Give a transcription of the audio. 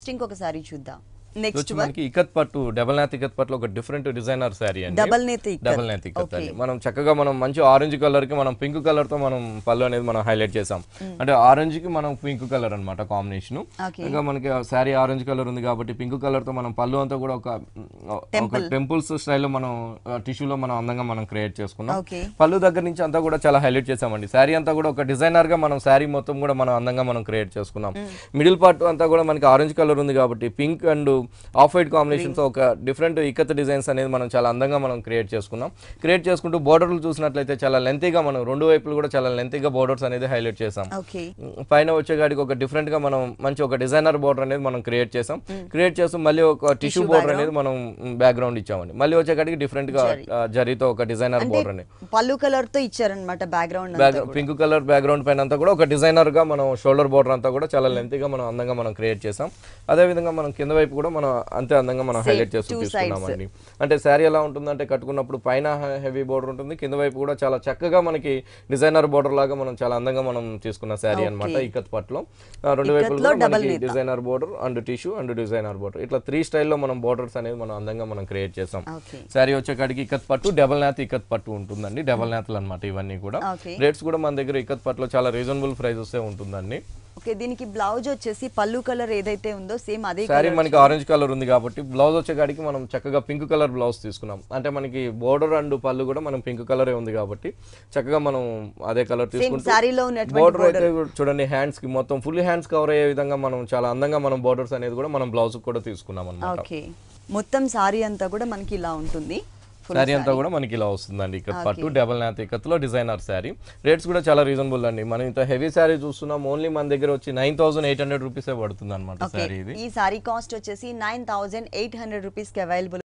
Next ఇంకొక sorry చూద్దాం. Next మనకి ఇకత్ పట్టు డబుల్ నేత్ ఇకత్ పట్టులో ఒక డిఫరెంట్ డిజైనర్ శారీ అండి. డబుల్ నేత్ ఇకత్ అండి. మనం చక్కగా మనం మంచి ఆరెంజ్ కలర్ కి మనం పింక్ కలర్ తో మనం పళ్ళు అనేది మనం హైలైట్ చేసాం. అంటే ఆరెంజ్ కి మనం పింక్ కలర్ అన్నమాట కాంబినేషన్. ఇంకా మనకి శారీ ఆరెంజ్ కలర్ ఉంది కాబట్టి పింక్ కలర్ తో మనం పళ్ళు అంతా కూడా ఒక టెంపుల్స్ స్టైల్లో మనం టిష్యూలో మనం అందంగా మనం క్రియేట్ చేసుకున్నాం. పళ్ళు దగ్గర నుంచి అంతా కూడా చాలా హైలైట్ చేసామండి. శారీ అంతా కూడా ఒక డిజైనర్ గా మనం శారీ మొత్తం కూడా మనం అందంగా మనం క్రియేట్ చేసుకున్నాం. మిడిల్ పార్ట్ అంతా కూడా మనకి ఆరెంజ్ కలర్ ఉంది కాబట్టి pink and off white combination తో ఒక డిఫరెంట్ ఇకత్ డిజైన్స్ అనేది మనం చాలా అందంగా మనం క్రియేట్ చేసుకున్నాం. క్రియేట్ చేసుకుంటూ బోర్డర్లు చూసినట్లయితే చాలా లెంతీగా మనం రెండు వైపులు కూడా చాలా లెంతీగా బోర్డర్స్ అనేది హైలైట్ చేసాం. పైన వచ్చేగాడికి ఒక డిఫరెంట్ గా మనం మంచి ఒక డిజైనర్ బోర్డర్ అనేది మనం క్రియేట్ చేసాం. క్రియేట్ చేస్తూ మళ్ళీ ఒక టిష్యూ బోర్డర్ అనేది మనం బ్యాక్గ్రౌండ్ ఇచ్చామండి. మళ్ళీ వచ్చేగాడికి డిఫరెంట్ గా జరీతో ఒక డిజైనర్ బోర్డర్ అనేది పళ్ళు కలర్ తో ఇచ్చారన్నమాట. బ్యాక్గ్రౌండ్ పింక్ కలర్ బ్యాక్గ్రౌండ్ పైన అంతా కూడా ఒక డిజైనర్ గా మనం షోల్డర్ బోర్డర్ అంతా కూడా చాలా లెంతీగా మనం అందంగా మనం క్రియేట్ చేసాం. అదే విధంగా మనం కింద వైపు కూడా మనం అంతే అందంగా మనం హైలైట్ చేస్తూ తీసుకున్నామండి. అంటే శారీ ఎలా ఉంటుందంటే కట్టుకున్నప్పుడు పైన హెవీ బోర్డర్ ఉంటుంది, కింద వైపు కూడా చాలా చక్కగా మనకి డిజైనర్ బోర్డర్ లాగా మనం చాలా అందంగా మనం తీసుకున్న శారీ అన్నమాట. ఇకత్ పట్టులో రెండు వైపులో మనకి designer border and tissue and designer border ఇట్లా 3 స్టైల్లో మనం బోర్డర్స్ అనేది మనం అందంగా మనం క్రియేట్ చేసాం. శారీ వచ్చేకాడికి ఇకత్ పట్టు డబల్ నేత్ ఇకత్ పట్టు ఉంటుందండి. డబల్ నేతలు అన్నమాట ఇవన్నీ కూడా. రేట్స్ కూడా మన దగ్గర ఇకత్ పట్టులో చాలా రీజనబుల్ ప్రైజెస్ ఉంటుందండి. ఓకే, దీనికి బ్లౌజ్ వచ్చేసి పళ్ళు కలర్ ఏదైతే ఉందో సేమ్ అదే సారీ మనకి ఆరెంజ్ కలర్ ఉంది కాబట్టి బ్లౌజ్ వచ్చేకాడికి మనం చక్కగా పింక్ కలర్ బ్లౌజ్ తీసుకున్నాం. అంటే మనకి బోర్డర్ అండ్ పళ్ళు కూడా మనం పింక్ కలరే ఉంది కాబట్టి చక్కగా మనం అదే కలర్ తీసుకుంటాం. బోర్డర్ అయితే చూడండి హ్యాండ్స్ కి మొత్తం ఫుల్ హ్యాండ్స్ కవర్ అయ్యే విధంగా మనం చాలా అందంగా మనం బోర్డర్స్ అనేది కూడా మనం బ్లౌజ్ కూడా తీసుకున్నాం అన్నమాట. ఓకే, మొత్తం సారీ అంతా కూడా మనకి ఇలా ఉంటుంది. శారీ అంతా కూడా మనకి ఇలా వస్తుందండి. ఇకత్ పట్టు డబల్ నేత్ ఇకత్లో డిజైనర్ శారీ. రేట్స్ కూడా చాలా రీజనబుల్ అండి. మనం ఇంత హెవీ శారీ చూస్తున్నాం, ఓన్లీ మన దగ్గర వచ్చి 9800 రూపీసే పడుతుంది అనమాట శారీ. ఈ సారీ కాస్ట్ వచ్చేసి 9800 రూపీస్ కి అవైలబుల్.